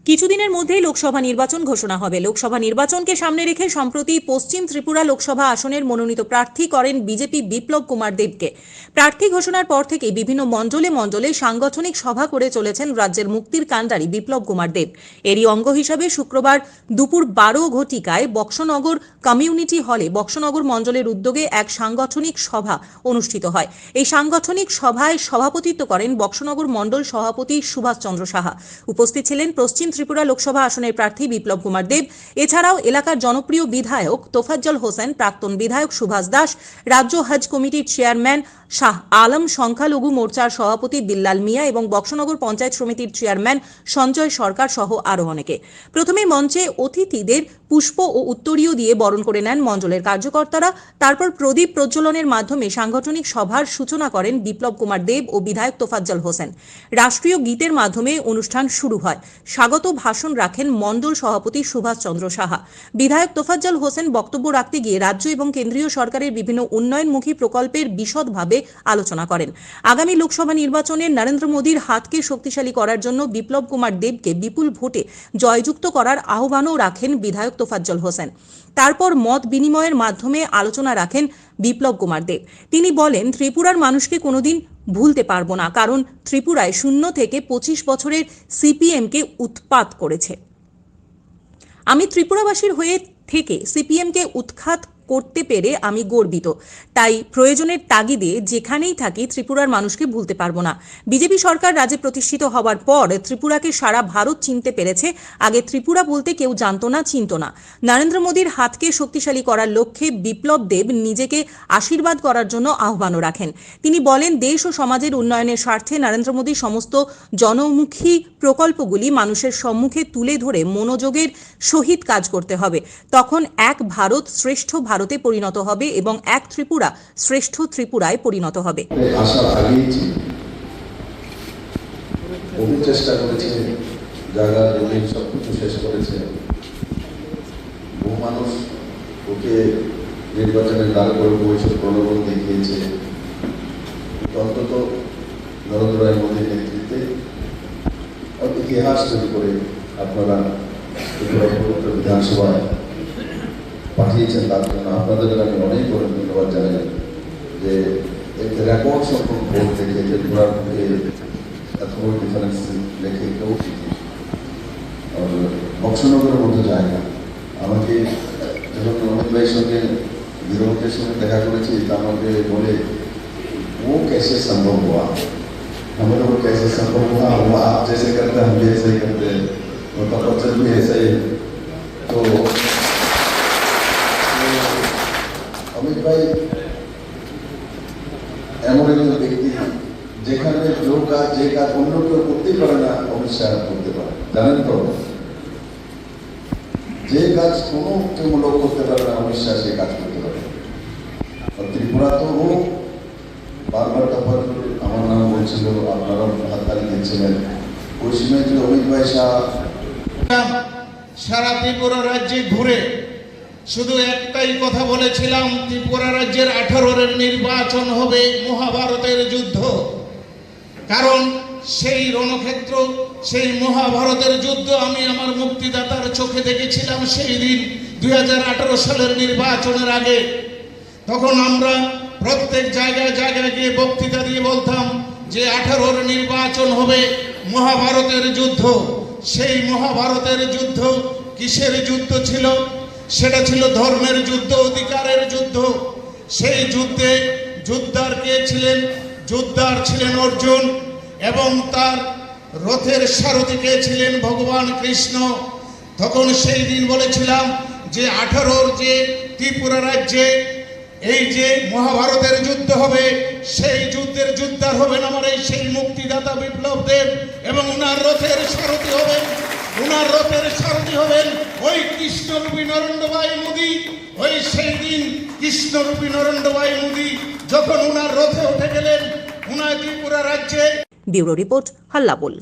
কিছুদিনের মধ্যেই লোকসভা নির্বাচন ঘোষণা হবে। লোকসভা নির্বাচনকে সামনে রেখে সম্প্রতি পশ্চিম ত্রিপুরা লোকসভা আসনের মনোনীত প্রার্থী করেন বিজেপি বিপ্লব কুমার দেবকে। প্রার্থী ঘোষণার পর থেকেই বিভিন্ন মণ্ডলে মণ্ডলে সাংগঠনিক সভা করে চলেছেন রাজ্যের মুক্তির কাণ্ডারি বিপ্লব কুমার দেব। এরই অঙ্গ হিসাবে শুক্রবার দুপুর 12 ঘটিকায় বক্সনগর কমিউনিটি হলে বক্সনগর মণ্ডলের উদ্যোগে এক সাংগঠনিক সভা অনুষ্ঠিত হয়। এই সাংগঠনিক সভায় সভাপতিত্ব করেন বক্সনগর মণ্ডল সভাপতি সুভাষ চন্দ্র সাহা। উপস্থিত ছিলেন পশ্চিম ত্রিপুরা লোকসভা আসনের প্রার্থী বিপ্লব কুমার দেব। এছাড়াও এলাকার জনপ্রিয় বিধায়ক তোফাজ্জল হোসেন, প্রাক্তন বিধায়ক সুভাষ দাস, রাজ্য হজ কমিটির চেয়ারম্যান শাহ আলম, সংখ্যালঘু মোর্চার সভাপতি বিল্লাল মিয়া এবং বক্সনগর পঞ্চায়েত সমিতির চেয়ারম্যান সঞ্জয় সরকার সহ আরও অনেকে। প্রথমে মঞ্চে অতিথিদের পুষ্প ও উত্তরীয় দিয়ে বরণ করে নেন মণ্ডলের কার্যকর্তারা। তারপর প্রদীপ প্রজ্বলনের মাধ্যমে সাংগঠনিক সভার সূচনা করেন বিপ্লব কুমার দেব ও বিধায়ক তোফাজ্জল হোসেন। রাষ্ট্রীয় গীতের মাধ্যমে অনুষ্ঠান শুরু হয়। স্বাগত ভাষণ রাখেন মণ্ডল সভাপতি সুভাষ চন্দ্র সাহা। বিধায়ক তোফাজ্জল হোসেন বক্তব্য রাখতে গিয়ে রাজ্য এবং কেন্দ্রীয় সরকারের বিভিন্ন উন্নয়নমুখী প্রকল্পের বিশদভাবে আলোচনা করেন। আগামী লোকসভা নির্বাচনে নরেন্দ্র মোদীর হাতকে শক্তিশালী করার জন্য বিপ্লব কুমার দেবকে বিপুল ভোটে জয়যুক্ত করার আহ্বানও রাখেন বিধায়ক তোফাজ্জল হোসেন। তারপর মত বিনিময়ের মাধ্যমে আলোচনা রাখেন বিপ্লব কুমার দেব। তিনি বলেন, ত্রিপুরার মানুষকে কোনোদিন ভুলতে পারবো না, কারণ ত্রিপুরায় 0 থেকে 25 বছরের সিপিএমকে উৎপাত করেছে। আমি ত্রিপুরাবাসীর হয়ে থেকে সিপিএমকে উৎখাত করতে পেরে আমি গর্বিত। তাই প্রয়োজনের তাগিদে যেখানেই থাকি ত্রিপুরার মানুষকে ভুলতে পারবো না। বিজেপি সরকার রাজ্যে প্রতিষ্ঠিত হওয়ার পর ত্রিপুরাকে সারা ভারত চিনতে পেরেছে। আগে ত্রিপুরা বলতে কেউ জানতো না, চিনত না। নরেন্দ্র মোদীর হাতকে শক্তিশালী করার লক্ষ্যে বিপ্লব দেব নিজেকে আশীর্বাদ করার জন্য আহ্বানও রাখেন। তিনি বলেন, দেশ ও সমাজের উন্নয়নের স্বার্থে নরেন্দ্র মোদী সমস্ত জনমুখী প্রকল্পগুলি মানুষের সম্মুখে তুলে ধরে মনোযোগের সহিত কাজ করতে হবে। তখন এক ভারত শ্রেষ্ঠ ভারতে পরিণত হবে এবং এক ত্রিপুরা শ্রেষ্ঠ ত্রিপুরায় পরিণত হবে। আসার আগেই বহু চেষ্টা করেছে, জায়গা জমি সবকিছু শেষ করেছে। বহু মানুষ ওকে নির্বাচনের দ্বার করে বৈঠক প্রলোভন দেখিয়েছে। অন্তত নরেন্দ্র মোদীর নেতৃত্বে ইতিহাস তৈরি করে আপনারা বিধানসভায় পাঠিয়েছেন। তার জন্য আপনাদের আমি অনেক ধন্যবাদ জানাই যে রেকর্ড সংখ্যক ভোট দেখে ত্রিপুরার মধ্যে এত বড় ডিফারেন্স রেখে কেউ বক্সনগরের মধ্যে যায় না। আমাকে যখন অমিত ভাইয়ের সঙ্গে বিধায়কের সঙ্গে দেখা করেছি, তা আমাকে বলে वो कैसे संभव हुआ, हमें वो कैसे संभव हुआ, वो आप जैसे करते हम भी ऐसे ही करते हैं, वो तपस्या भी ऐसा ही। तो অমিত ভাই এমন একজন ব্যক্তি যেখানে যে কাজ অন্য কেউ করতেই পারে না, অমিত শাহ করতে পারে। জানেন তো, যে কাজ কোনো কেউ লোক করতে পারে না, অমিত শাহ সে কাজ করতে পারে। ত্রিপুরা তো ও বারবার তখন আমার নাম বলছিল, আপনারা হাততালি দিচ্ছিলেন। ওই সময় যে অমিত ভাই শাহ সারা ত্রিপুরা রাজ্যে ঘুরে শুধু একটাই কথা বলেছিলাম, ত্রিপুরা রাজ্যের 18-এর নির্বাচন হবে মহাভারতের যুদ্ধ। কারণ সেই রণক্ষেত্র, সেই মহাভারতের যুদ্ধ আমি আমার মুক্তিদাতার চোখে দেখেছিলাম সেই দিন 2018 সালের নির্বাচনের আগে। তখন আমরা প্রত্যেক জায়গায় জায়গায় গিয়ে বক্তৃতা দিয়ে বলতাম যে 18-এর নির্বাচন হবে মহাভারতের যুদ্ধ। সেই মহাভারতের যুদ্ধ কিসের যুদ্ধ ছিল? সেটা ছিল ধর্মের যুদ্ধ, অধিকারের যুদ্ধ। সেই যুদ্ধে যোদ্ধার কে ছিলেন? যোদ্ধার ছিলেন অর্জুন, এবং তার রথের সারথি কে ছিলেন? ভগবান কৃষ্ণ। তখন সেই দিন বলেছিলাম যে 18-র যে ত্রিপুরা রাজ্যে এই যে মহাভারতের যুদ্ধ হবে, সেই যুদ্ধের যোদ্ধার হবেন আমার এই সেই মুক্তিদাতা বিপ্লব দেব, এবং ওনার রথের সারথি হবেন ওই কৃষ্ণরূপী নরেন্দ্র ভাই মোদী। ওই সেই দিন কৃষ্ণরূপী নরেন্দ্র ভাই মোদী যখন ওনার রথে উঠে গেলেন ওনার ত্রিপুরা রাজ্যে। Bureau report, হাল্লাবোল।